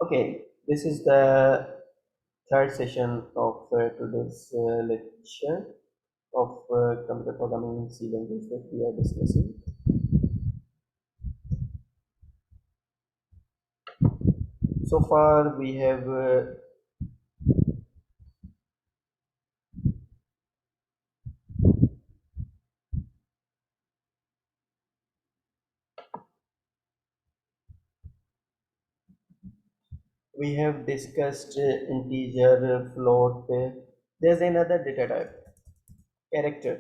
Okay, this is the third session of today's lecture of computer programming in C language that we are discussing. So far, we have discussed integer, float. There's another data type, character,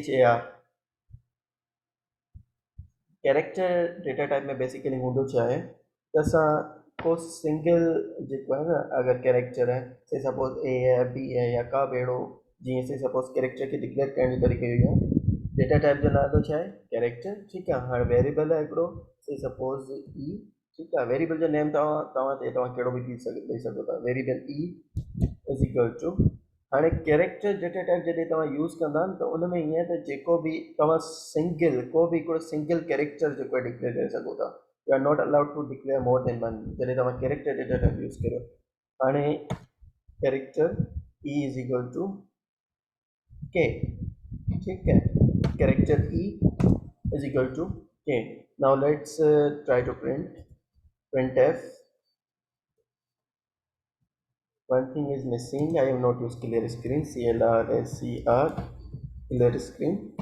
char. Character data type में basically हूंदो छा आहे त असां को single जेको आहे न अगरि कैरेक्टर आहे से सपोज ए है बी है या का बि अहिड़ो जीअं से सपोज कैरेक्टर खे डिक्लेयर करण जो तरीक़ो इहो आहे डेटा टाइप जो नालो छा आहे कैरेक्टर ठीकु आहे हाणे वेरिएबल आहे हिकिड़ो से सपोज ई ठीकु आहे वेरिएबल जो नेम तव्हां कहिड़ो बि ॾेई सघो था variable E is equal to हाणे कैरेक्टर डेटा टाइप जॾहिं तव्हां यूज़ कंदा त उन में ईअं त जेको बि तव्हां सिंगल को बि हिकिड़ो सिंगल कैरेक्टर जेको आहे डिक्लेयर करे सघो था you are not allowed to declare more than one जॾहिं तव्हां कैरेक्टर डेटा टाइप यूज़ करियो हाणे character e is equal to k ठीक है character e is equal to k now let's try to print f one thing is missing I have not used clear screen clear clear screen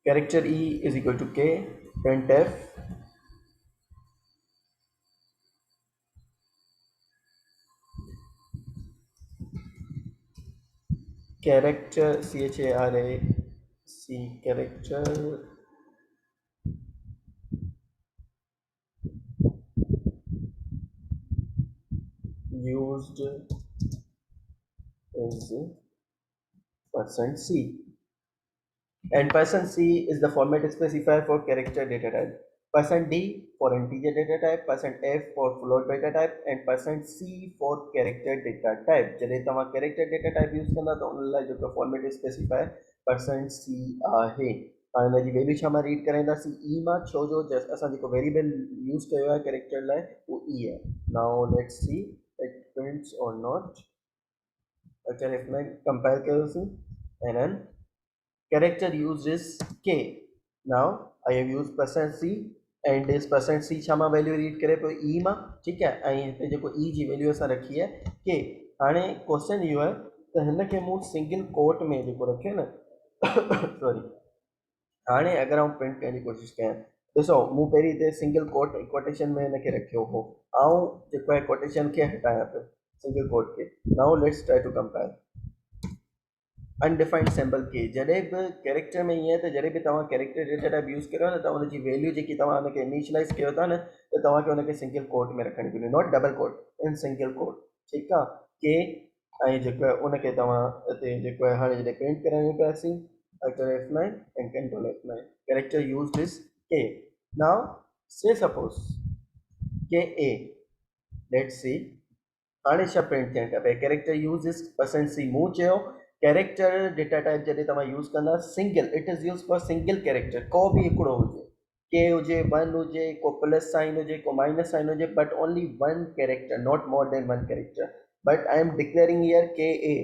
character e is equal to k printf character character used is percent %c and percent %c is the format specifier for character data type. Percent %d for integer data type, percent %f for float data type, and percent %c for character data type. जॾहिं तव्हां character data type use कंदा त उन लाइ जेको format specifier percent %c आहे हाणे हुनजी वैल्यू छा मां रीड कराईंदासीं ई मां छो जो असां जेको वेरिएबल यूज़ कयो आहे कैरेक्टर लाइ उहो ई आहे now let's see it prints और नॉट अच्छा if कंपाइल कयोसीं and then character used is k now I have used percent %c and this percent %c छा मां वैल्यू रीड करे पियो ई मां ठीकु आहे ऐं हिते जेको ई जी वैल्यू असां रखी आहे के हाणे क्वेश्चन इहो आहे त हिन खे मूं सिंगल कोट में जेको रखियो न सॉरी हाणे अगरि आउं प्रिंट करण जी कोशिशि कयां ॾिसो मूं पहिरीं हिते सिंगल कोटेशन में हिनखे रखियो हो ऐं जेको आहे कोटेशन खे हटायां पियो सिंगल कोट खे now let's try to compile undefined symbol के जॾहिं बि कैरेक्टर में ईअं त जॾहिं बि तव्हां कैरेक्टर डेटा टाइप यूज़ कयो न त हुनजी वैल्यू जेकी तव्हां हुनखे इनिशलाइज़ कयो था न त तव्हांखे हुनखे सिंगल कोट में रखणी पवंदी not double quote in single quote ठीकु आहे के ऐं जेको आहे उनखे तव्हां हिते जेको आहे हाणे जॾहिं प्रिंट करायूं पियासीं Actor F9 and Control F9 character used is K now say suppose KA let's see हाणे छा प्रिंट थियणु खपे character use is percent %c मूं चयो कैरेक्टर डेटा टाइप जॾहिं तव्हां यूज़ कंदा single it is use for single character को बि हिकिड़ो हुजे के हुजे वन हुजे को प्लस साइन हुजे को माइनस साइन हुजे but only one character not more than one character but I am declaring here k a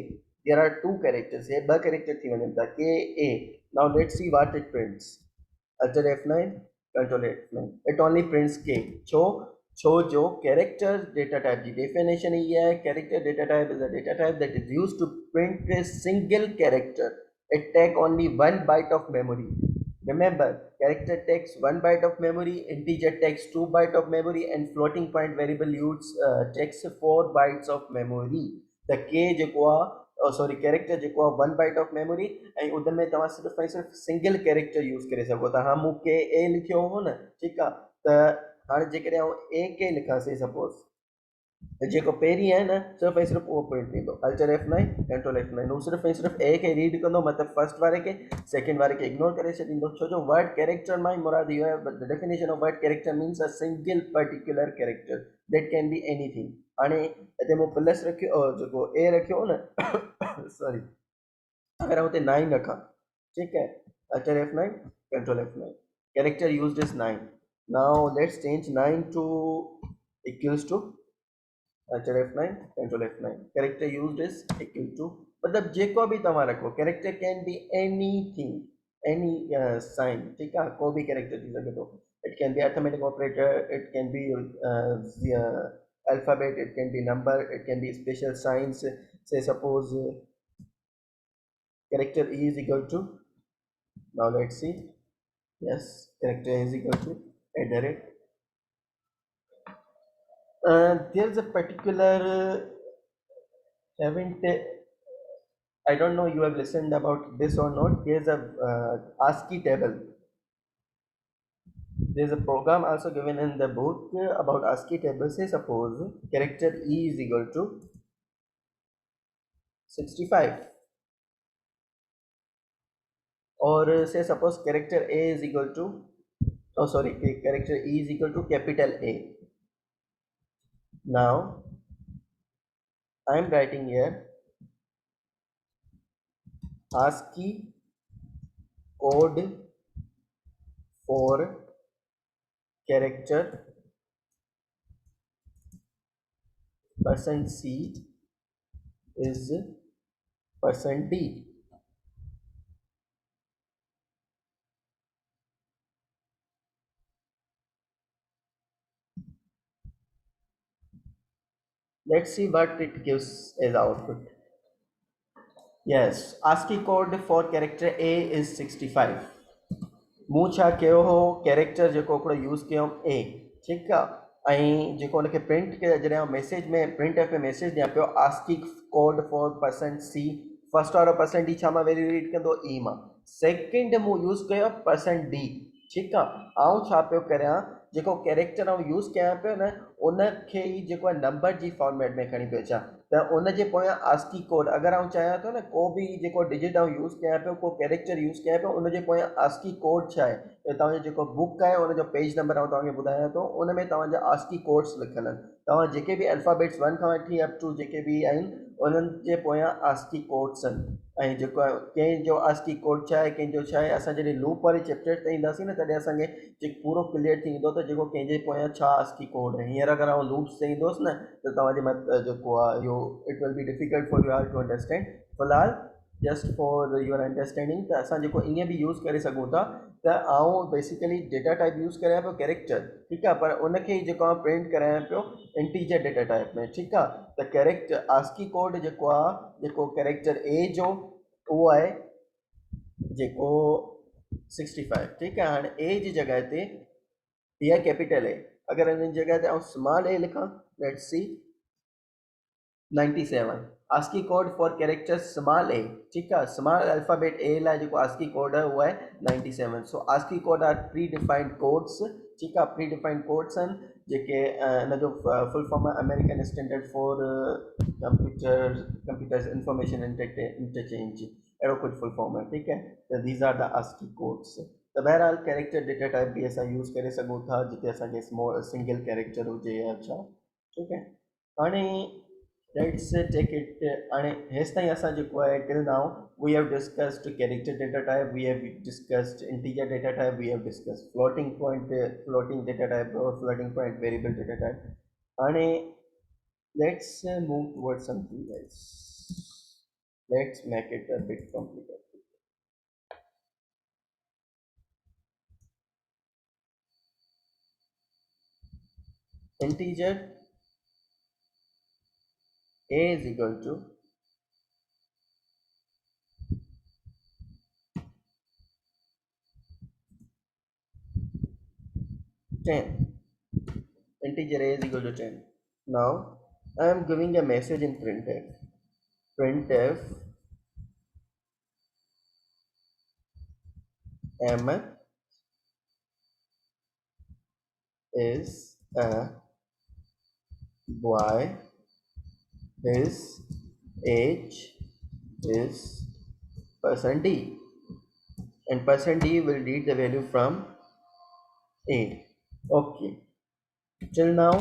there are two characters ये ॿ कैरेक्टर थी वञनि था k a now let's see what it prints Alt F9 Control F9 it only prints k छो जो character data type की definition ही है character data type is a data type that is used to print a single character it take only one byte of memory remember character takes one byte of memory integer takes 2 byte of memory and floating point variable takes 4 bytes of memory the k जेको आहे sorry character जेको आहे 1 byte of memory ऐं उन में तव्हां सिर्फ़ु ऐं सिर्फ़ु सिंगल कैरेक्टर यूज़ करे सघो था हा मूं के ए लिखियो हो न ठीकु आहे त हाणे जेकॾहिं आउं ए के लिखांसि सपोज़ त जेको पहिरीं आहे न सिर्फ़ु ऐं सिर्फ़ु उहो प्रिंट थींदो अल्टर F9 कंट्रोल F9 हू सिर्फ़ु ऐं सिर्फ़ु ए खे रीड कंदो मतिलबु फर्स्ट वारे खे सेकेंड वारे खे इग्नोर करे छॾींदो छो जो वर्ड कैरेक्टर मां ई मुराद इहो आहे the definition of word character means a single particular character that can be anything हाणे हिते मूं प्लस रखियो जेको ए रखियो न सॉरी अगर हम उसे 9 रखा ठीक है alter F9 control F9 character used is 9 Now let's change 9 to equals to Control F9, Control F9. Character used is equal to. मतलब जेको भी तव्हां रखो character can be anything, any sign. ठीक है, कोई भी character थी सके तो. It can be arithmetic operator, it can be the alphabet, it can be number, it can be special signs. Say suppose character E is equal to. Now let's see. Yes, character E is equal to at the rate. There's a particular haven't I don't know you have listened about this or not. There's a ASCII table. There's a program also given in the book about ASCII table. Say suppose character E is equal to 65, or say suppose character A is equal to, oh sorry, character E is equal to capital A. Now I am writing here ASCII code for character %C is %D. Let's see what it gives as output. Yes, ASCII code for character A is 65. मूं छा कयो हो character जेको हिकिड़ो use कयो ए, ठीकु आहे, ऐं जेको हुनखे प्रिंट कयो जॾहिं मैसेज में प्रिंट एफ में मैसेज ॾियां पियो ASCII code for %C, first वारो %D छा मां वैल्यू रीड कंदो ई मां, सेकेंड मूं यूज़ कयो %D, ठीकु आहे, आउं छा पियो करियां जेको कैरेक्टर आउं यूज़ कयां पियो न उनखे ई जेको आहे नंबर जी फॉर्मेट में खणी पियो अचां, त उनजे पोयां ASCII कोड अगरि आउं चाहियां थो न को बि जेको डिजिट आउं यूज़ कयां पियो, को कैरेक्टर यूज़ कयां पियो, उनजे पोयां ASCII कोड छा आहे, तव्हांजो जेको बुक आहे उनजो पेज नंबर आउं तव्हांखे ॿुधायां थो, उन में तव्हांजा ASCII कोड्स लिखियल आहिनि, तव्हां जेके बि अल्फ़ाबेट्स 1 खां वठी अप टू जेके बि आहिनि उन्हनि जे पोयां ASCII कोड्स आहिनि, ऐं जेको आहे कंहिंजो ASCII कोड छा आहे कंहिंजो छा आहे, असां जॾहिं लूप वारे चैप्टर ते ईंदासीं न तॾहिं असांखे जेको पूरो क्लियर थी ईंदो त जेको कंहिंजे पोयां छा ASCII कोड आहे, हींअर अगरि आउं लूप्स ते ईंदुसि न त तव्हांजे जेको आहे इहो it will be difficult for you are to understand, फ़िलहाल जस्ट फॉर योर अंडरस्टैंडिंग त असां जेको ईअं बि यूज़ करे सघूं था त आउं बेसिकली डेटा टाइप यूज़ करियां पियो कैरेक्टर, ठीकु आहे, पर उनखे ई जेको आहे प्रिंट करायां पियो इंटीजर डेटा टाइप में, ठीकु आहे, त कैरेक्टर ASCII कोड जेको आहे जेको कैरेक्टर ए जो उहो आहे जेको 65, ठीकु आहे, हाणे ए जी जॻह ते इहा कैपिटल ए, अगरि हिन जॻह ते आउं स्मॉल ए लिखां, let's see 97 ASCII code for character small a, ठीकु आहे, स्मॉल अल्फ़ाबेट ए लाइ जेको ASCII कोड आहे उहो आहे 97, सो ASCII code are predefined codes, ठीकु आहे, प्री डिफाइंड कोड्स आहिनि जेके हिनजो फुल फॉर्म आहे American standard for computers information interchange, अहिड़ो कुझु फुल फॉर्म आहे, ठीकु आहे, त these are the ASCII codes, त बहरहाल कैरेक्टर डेटा टाइप बि असां यूज़ करे सघूं था जिते असांखे स्मॉल सिंगल कैरेक्टर हुजे या छा, ठीकु आहे, हाणे let's take it and हेसि ताईं असां जेको आहे till now we have discussed character data type, we have discussed integer data type, we have discussed floating point floating data type or floating point variable data type, and let's move towards something else, let's make it a bit complicated. Integer a is equal to 10, integer a is equal to 10. Now I am giving a message in printf m is a boy, his age is %D, and %D will read the value from A. Okay, till now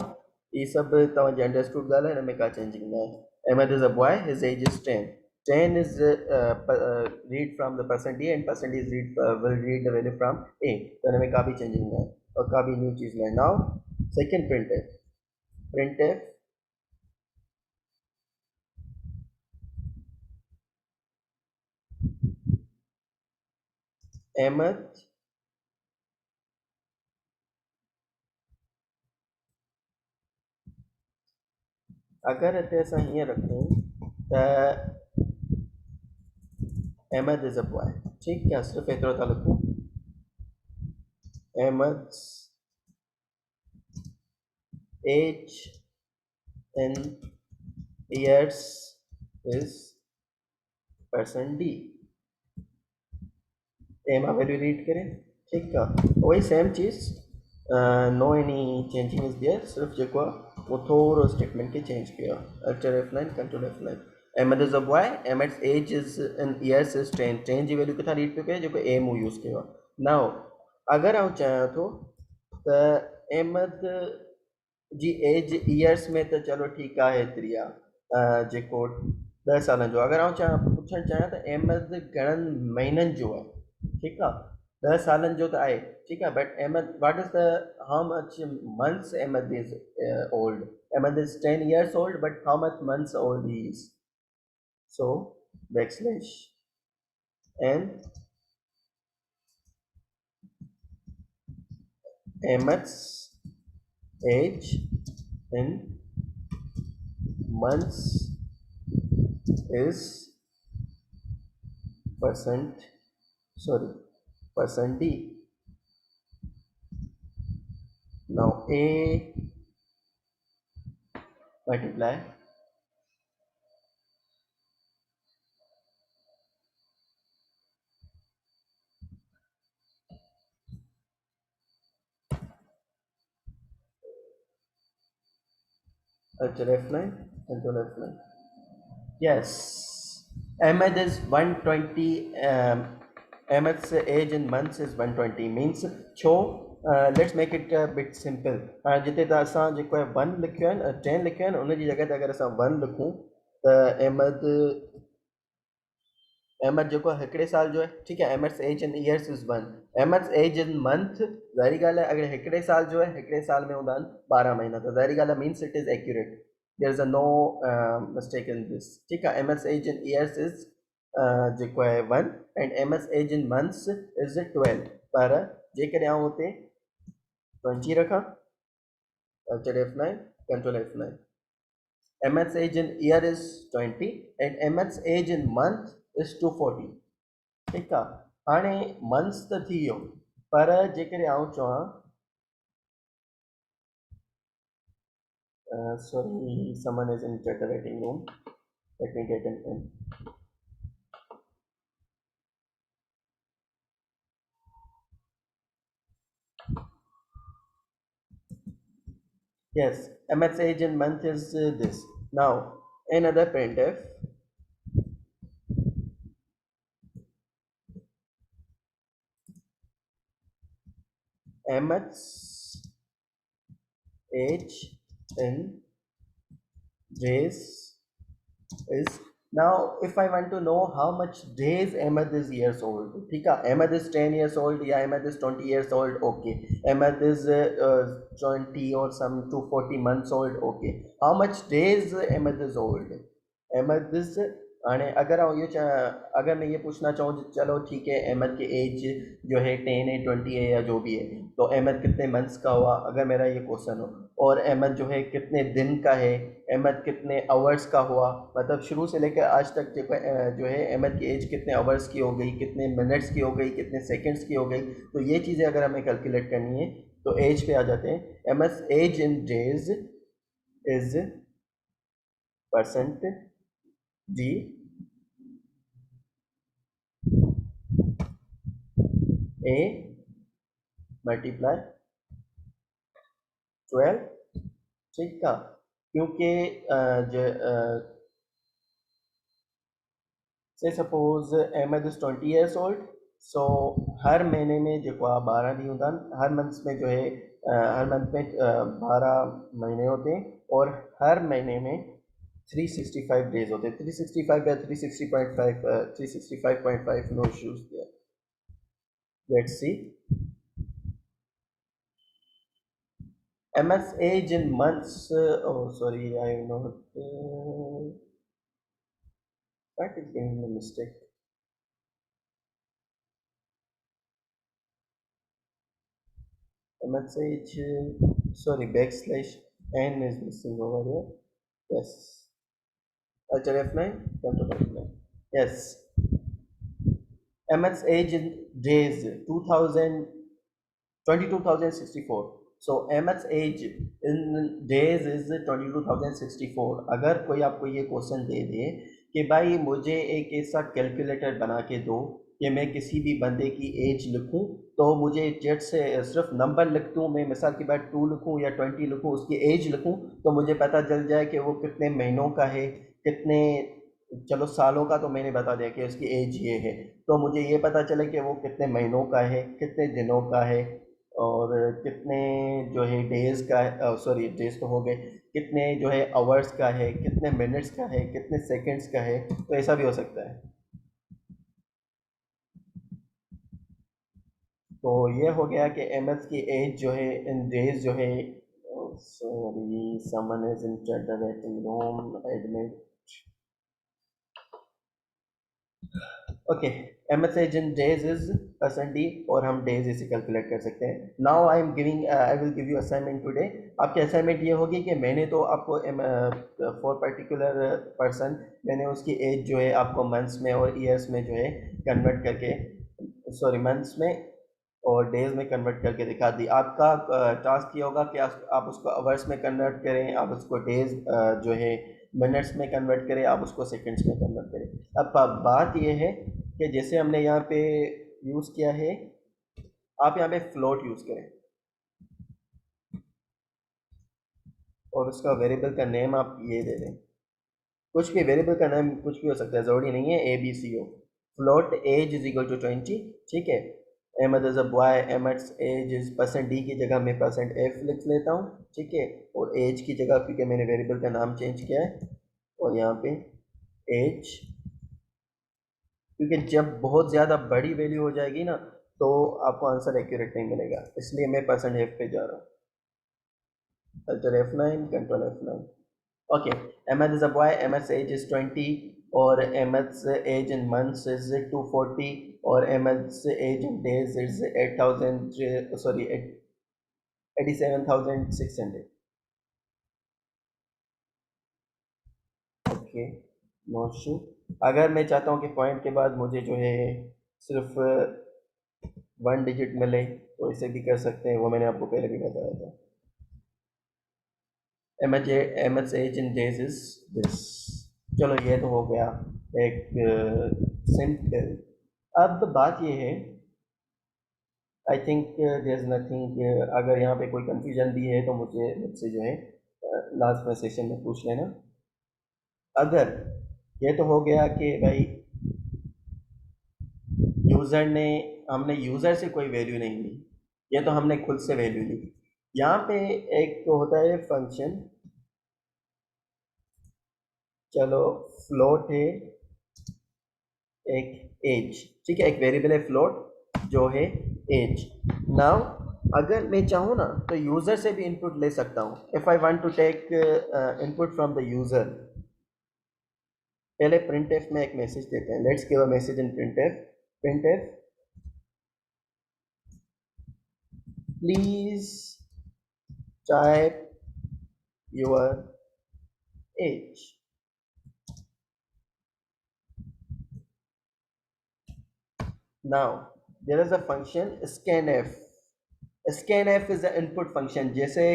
ये सब तव्हांजी understood ॻाल्हि आहे, हिन में का changing न आहे. Ahmed is a boy, his age is 10. 10 is read from the %D and %D is will read the value from A, तो हिन में का बि चेंजिंग न आहे. और का भी न्यू चीज़ में नाउ सेकेंड प्रिंट अहमद अगर हिते असां हीअं रखूं त अहमद इज़ अ बॉय, ठीकु आहे, सिर्फ़ु एतिरो था लिखूं, Ahmed age in years is percent d. ए मां वैल्यू रीड करें, ठीकु आहे, वही सेम चीज़, no any changing is there, सिर्फ़ु जेको आहे वो थोरो स्टेटमेंट खे चेंज कयो आहे। Alter F9 control F9। Ahmad is a boy, Ahmad age is in years is 10, 10 जी वैल्यू किथां रीड पियो कयो, जेको ए मूं यूज़ कयो आहे। नाउ अगरि आउं चाहियां थो त अहमद जी एज ईयर्स में त चलो ठीकु आहे हेतिरी आहे, जेको 10 सालनि जो, अगरि आउं पुछणु चाहियां त अहमद घणनि महीननि जो आहे, ठीकु आहे, 10 सालनि जो त आहे, ठीकु आहे, but Ahmad what is the how much months Ahmad is old, Ahmad is 10 years old, but how much months old he is? So backslash and Ahmed's age in months is percent D. Now A multiply Control F9, Control F9. Yes, Ahmed is 120. Ahmed's age in months is 120. Means छो let's make it a bit simple. जिते त असां जेको आहे 1 लिखियो आहे, 10 लिखियो आहे, उन जी जॻह ते अगरि असां 1 लिखूं त अहमद जेको आहे हिकिड़े साल जो आहे, ठीकु आहे, Ahmed's age in years is 1, Ahmed's age in month, ज़ाहिरी ॻाल्हि आहे अगरि हिकिड़े साल जो आहे, हिकिड़े साल में हूंदा आहिनि 12 महीना, त ज़ाहिरी ॻाल्हि आहे means it is accurate, there is a no mistake in this, ठीकु आहे। Ahmed's age in years is जेको आहे 1 and Ahmed's age in months is 12, पर जेकॾहिं आउं हुते 20 रखां, Alt F9, Control F9, Ahmed's age in year is 20 and Ahmed's age in month is 240, ठीकु आहे, हाणे मंथ्स त थी वियो, पर जेकॾहिं आउं चवां sorry, someone is in the waiting room, let me get in. Yes, Ahmed's age in month is this. Now another printf, Ahmed's age in days is, now if I want to know how much days Ahmed is years old, ठीक है, Ahmed is 10 years old या Ahmed is 20 years old, okay, Ahmed is 20 or some 240 months old, okay, how much days Ahmed is old, Ahmed is, हाणे अगर अगर मैं ये पूछना चाहूँ चलो ठीक है अहमद की एज जो है 10 है 20 है या जो भी है, तो अहमद कितने मंथ्स का हुआ, अगर मेरा ये क्वेश्चन हो, और अहमद जो है कितने दिन का है, अहमद कितने आवर्स का हुआ, मतलब शुरू से लेकर आज तक जो है अहमद की एज कितने आवर्स की हो गई, कितने मिनट्स की हो गई, कितने सेकंड्स की हो गई, तो ये चीज़ें अगर हमें कैलकुलेट करनी है तो एज पे आ जाते हैं। Ahmad age in days is percent जी ए मल्टीप्लाई 12, ठीक है, क्योंकि say suppose Ahmad is 20 years old, so हर महीने में जो 12 ॾींहं हूंदा आहिनि, हर मंथ में जो है हर मंथ में 12 महीने होते हैं, और हर महीने में 365 डेज होते हैं, 365 या 360.5, 365.5, no issues there. Let's see, MS age in months. Oh, sorry, I know. What is getting the mistake? MS age. Sorry, backslash n is missing over here. Yes. Alter F9. Control F9. Yes. MS age in days 2000. 22,064. So MS age in days is 22,064. अगर कोई आपको ये question दे दे कि भाई मुझे एक ऐसा calculator बना के दो कि मैं किसी भी बंदे की एज लिखूं, तो मुझे जेट से सिर्फ नंबर लिख दूं, मैं मिसाल की बात 2 लिखूं या 20 लिखूं, उसकी एज लिखूं, तो मुझे पता चल जाए कि वो कितने महीनों का है, कितने, चलो सालों का तो मैंने बता दिया कि उसकी एज ये है, तो मुझे ये पता चले कि वो कितने महीनों का है, कितने दिनों का है, और कितने जो है डेज़ का है, सॉरी डेज़ तो हो गए, कितने जो है आवर्स का है, कितने मिनट्स का है, कितने सेकंड्स का है, तो ऐसा भी हो सकता है। तो ये हो गया कि एम एस की एज जो है इन डेज जो है, sorry Saman is in chat waiting room admit. Okay, M S age in days is percent d, और हम डेज इसे कैलकुलेट कर सकते हैं। Now I am giving, I will give you assignment today. आपकी असाइनमेंट ये होगी कि मैंने तो आपको फॉर पर्टिकुलर पर्सन मैंने उसकी एज जो है आपको मंथ्स में और ईयर्स में जो है कन्वर्ट करके, सॉरी मंथ्स में और डेज में कन्वर्ट करके दिखा दी। आपका टास्क ये होगा कि आप उसको आवर्स में कन्वर्ट करें, आप उसको डेज जो है मिनट्स में कन्वर्ट करें, आप उसको सेकंड्स में कन्वर्ट करें। अब बात ये है कि जैसे हमने यहाँ पे यूज़ किया है, आप यहाँ पे फ्लोट यूज़ करें और उसका वेरिएबल का नेम आप ये दे दें। कुछ भी वेरिएबल का नाम कुछ भी हो सकता है, ज़रूरी नहीं है ए बी सी हो। Float age is equal to 20, ठीक है। Ahmad is a boy, Ahmad age is percent d की जगह मैं परसेंट एफ लिख लेता हूँ, ठीक है। और एज की जगह क्योंकि मैंने वेरिएबल का नाम चेंज किया है, और यहाँ पे एज, क्योंकि जब बहुत ज़्यादा बड़ी वैल्यू हो जाएगी ना तो आपको आंसर एक्यूरेट नहीं मिलेगा, इसलिए मैं परसेंट एफ पे जा रहा हूँ। Alter F9, control F9। Okay, Ahmed is a boy. Ahmed's age is 20, or Ahmed's age in months is 240, or Ahmed's age in days is 8,000. Sorry, 87,600. Okay, no issue. अगर मैं चाहता हूँ कि पॉइंट के बाद मुझे जो है सिर्फ 1 डिजिट मिले तो इसे भी कर सकते हैं, वो मैंने आपको पहले भी बताया था। Ahmed's age in days is this। चलो ये तो हो गया एक सिंपल। अब बात ये है, I think there is nothing, अगर यहाँ पे कोई कंफ्यूजन भी है तो मुझसे जो है लास्ट में सेशन में पूछ लेना। अगर ये तो हो गया कि भाई यूज़र ने, हमने यूज़र से कोई वैल्यू नहीं ली, ये तो हमने खुद से वैल्यू ली। यहाँ पे एक तो होता है फंक्शन, चलो फ्लोट है एक एज, ठीक है, एक वेरिएबल है फ्लोट जो है एज। नाउ अगर मैं चाहूँ ना तो यूज़र से भी इनपुट ले सकता हूँ। If I want to take input from the user, पहले प्रिंट एफ में एक मैसेज देते हैं। Let's give a message in print f. Print f please type your age. Now there is a function scanf। scanf is a input function, जैसे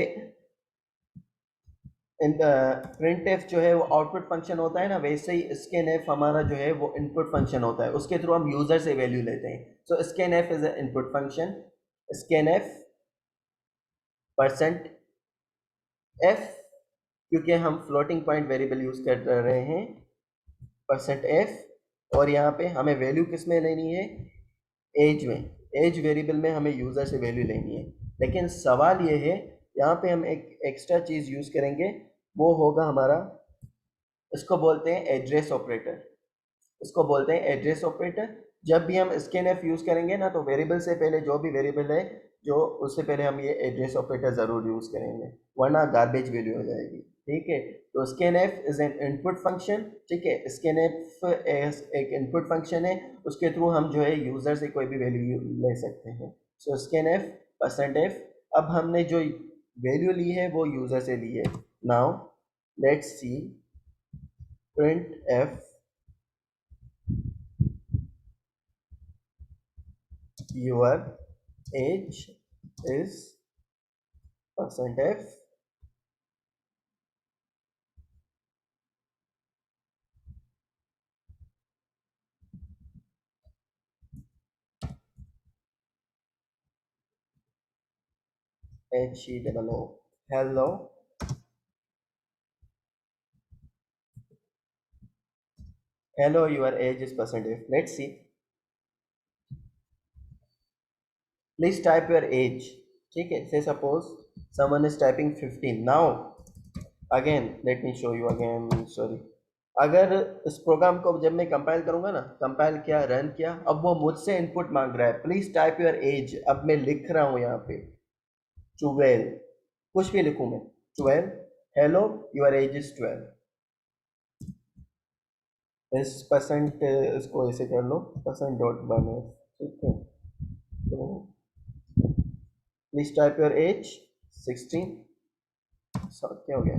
in print F जो है वो output function होता है ना, वैसे ही स्कैन एफ हमारा जो है वो इनपुट फंक्शन होता है, उसके थ्रू हम यूज़र से वैल्यू लेते हैं। So scan f is a input function. Scan f percent f, क्योंकि हम फ्लोटिंग पॉइंट वेरिएबल यूज़ कर रहे हैं, परसेंट एफ, और यहाँ पे हमें वैल्यू किस में लेनी है, एज में। एज वेरिएबल में हमें यूज़र से वैल्यू लेनी है। लेकिन सवाल ये है, यहाँ पे हम एक एक्स्ट्रा चीज़ यूज़ करेंगे, वो होगा हमारा, इसको बोलते हैं एड्रेस ऑपरेटर। इसको बोलते हैं एड्रेस ऑपरेटर। जब भी हम स्कैन एफ यूज़ करेंगे ना तो वेरिएबल से पहले जो भी वेरिएबल है जो उससे पहले हम ये एड्रेस ऑपरेटर ज़रूर यूज़ करेंगे, वरना गार्बेज वैल्यू हो जाएगी। ठीक है, तो scanf is an input function. ठीक है, स्कैनफ एक इनपुट फंक्शन है, उसके थ्रू हम जो है यूज़र से कोई भी वैल्यू ले सकते हैं। सो स्कैनफ परसेंट एफ, अब हमने जो वैल्यू ली है वो यूज़र से ली है। Now let's C print F your age is percent f h e double o. Hello, hello, your age is percent f. Let's see. Please type your age. ठीक है, say suppose someone is typing 15. Now again let me show you again. Sorry, अगर इस programme को जब मैं compile करूंगा ना, compile किया, रन किया, अब वो मुझसे इनपुट मांग रहा है, प्लीज टाइप योर एज। अब मैं लिख रहा हूँ यहाँ पे 12, कुछ भी लिखूँ मैं, 12, हेलो योर एज इज 12। इस परसेंट इसको ऐसे कर लो, परसेंट डॉट बने। ठीक है, तो प्लीज टाइप योर एज 16। क्या हो गया,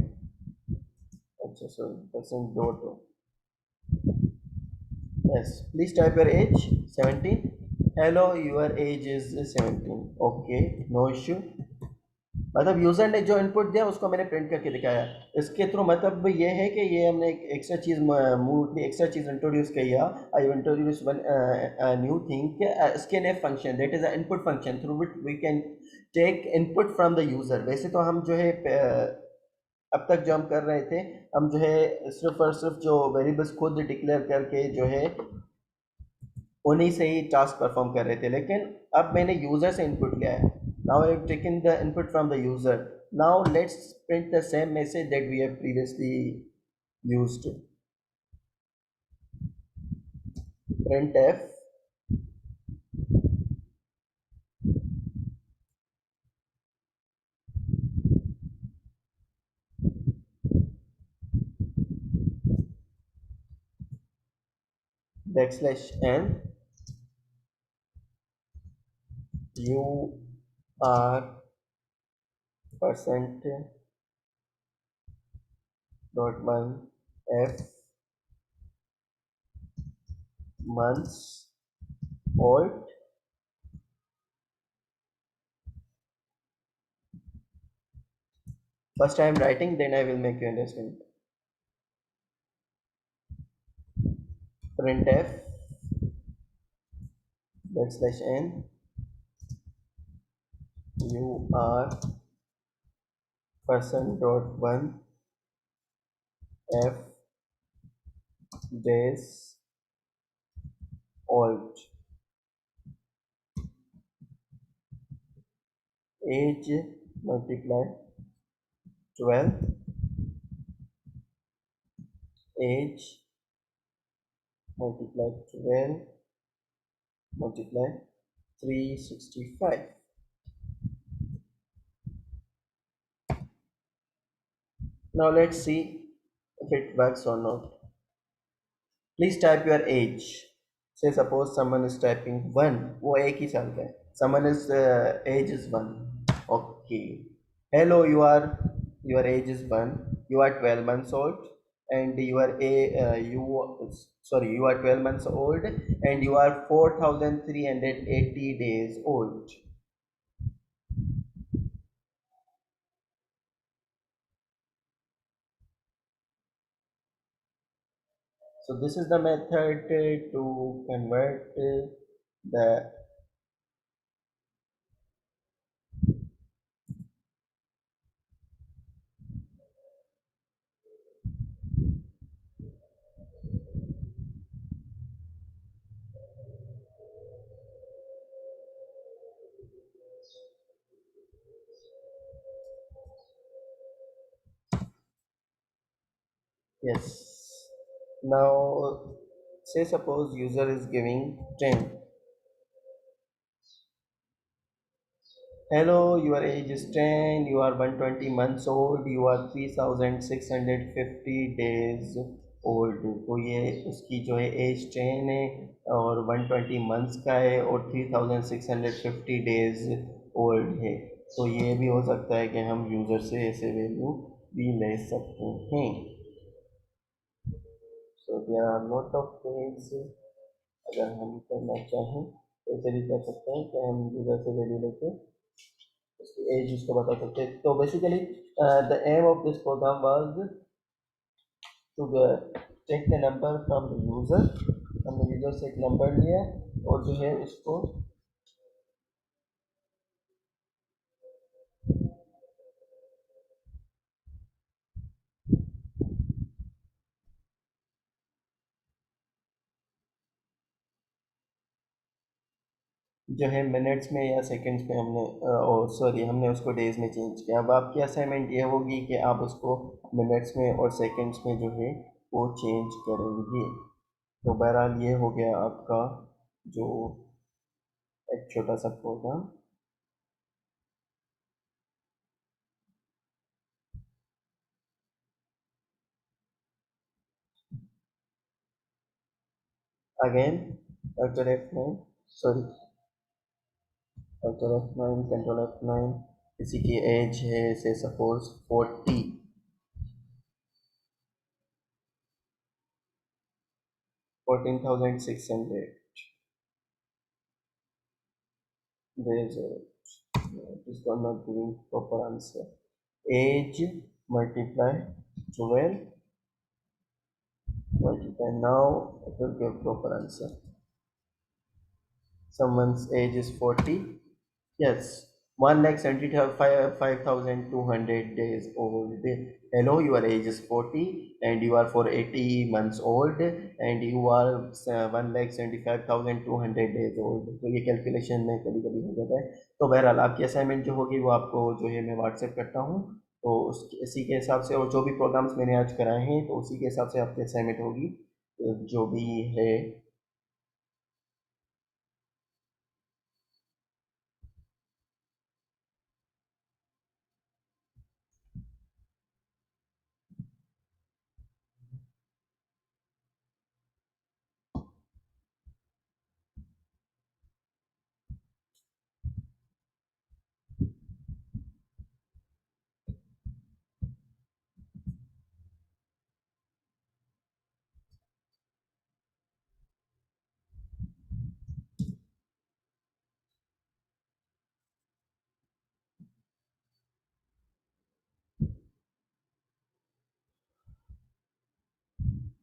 अच्छा सॉरी, परसेंट डॉट हो। Yes, please type your age 17। Hello your age is 17। Okay, no issue. मतलब यूजर ने जो इनपुट दिया उसको मैंने प्रिंट करके दिखाया। इसके थ्रू मतलब ये है कि ये हमने एक एक्स्ट्रा चीज़ एक्स्ट्रा चीज़ इंट्रोड्यूस किया। I introduce one new thing, scan f function, that is a input function through which we can take input from the user. वैसे तो हम जो है अब तक जो हम कर रहे थे, हम जो है सिर्फ और सिर्फ जो वेरिएबल्स खुद डिक्लेयर करके जो है उन्हीं से ही टास्क परफॉर्म कर रहे थे, लेकिन अब मैंने यूजर से इनपुट लिया है। Now I have taken the input from the user. Now let's print the same message that we have previously used. Print f backslash n you are percent dot one f months old। First I am writing, then I will make you understand. Printf backslash n you are person dot one f days old, age multiply 12, age multiply 12 multiply 365. Now let's see if it works or not. Please type your age. Say suppose someone is typing 1, वो एक ही साल का है, someone is age is 1। okay, hello, your age is 1, you are 12 months old, and you are a you sorry, you are 12 months old and you are 4380 days old. So this is the method to convert the yes. Now say suppose user is giving 10, Hello, your age is 10, you are 120 months old, you are 3650 days old. तो ये उसकी जो है as 10 है और 120 months का है और 3650 डेज ओल्ड है। तो ये भी हो सकता है कि हम यूज़र से ऐसे वैल्यू भी ले सकते हैं। So there are lot of things. अगर हम करना चाहें तो ऐसे भी कर सकते हैं कि हम यूज़र से वैल्यू लेके उसकी एज उसको बता सकते हैं। तो basically the aim of this program was to take the number from the user. हमने यूज़र से एक नंबर लिया और जो है उसको जो है मिनट्स में या सेकंड्स में हमने और सॉरी हमने उसको डेज में चेंज किया। अब आपकी असाइनमेंट ये होगी कि आप उसको मिनट्स में और सेकंड्स में जो है वो चेंज करेंगे। तो बहरहाल ये हो गया आपका जो एक छोटा सा program. Again control F9 sorry control F9 control F9 किसी की एज है say suppose 40 14,600 days old. It is not giving proper answer. Age multiply 12 multiply now it will give proper answer. Someone's age is 40. Yes, 1,75,200 days old. Hello, your age is 40 and you are for 80 months old and you are 1,75,200 days old. तो ये calculation में कभी कभी हो जाता है। तो बहरहाल आपकी असाइनमेंट जो होगी वो आपको जो है मैं व्हाट्सएप करता हूँ। तो उसी के हिसाब से और जो भी प्रोग्राम्स मैंने आज कराए हैं तो उसी के हिसाब से आपकी असाइनमेंट होगी जो भी है।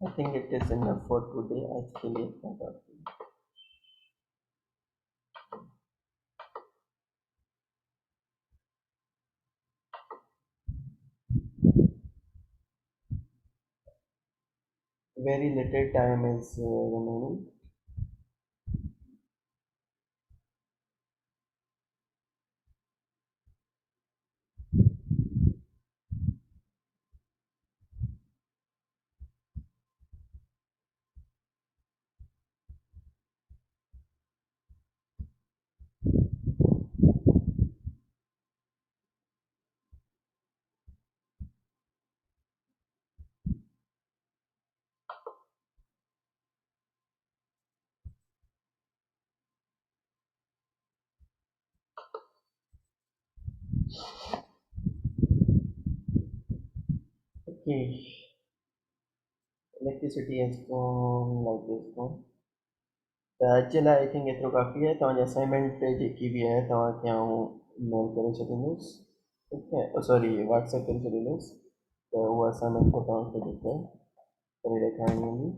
I think it is enough for today. आज के लिए इतना काफी है। Very little time is remaining. Okay, electricity has gone like this gone. चला आई थिंक एतिरो काफ़ी है। तव्हांजी असाइनमेंट जेकी बि आहे तव्हांखे आउं मेल करे छॾींदुसि। ठीकु आहे सॉरी व्हाट्सएप करे छॾींदुसि। त उहा असाइनमेंट पोइ तव्हांखे जेको आहे करे ॾेखारिणी हूंदी।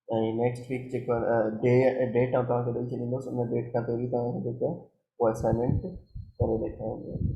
ऐं नेक्स्ट वीक जेको आहे डेट आउं तव्हांखे ॾेई छॾींदुसि उन डेट खां पहिरीं तव्हांखे जेको आहे उहा असाइनमेंट करे ॾेखारिणी हूंदी।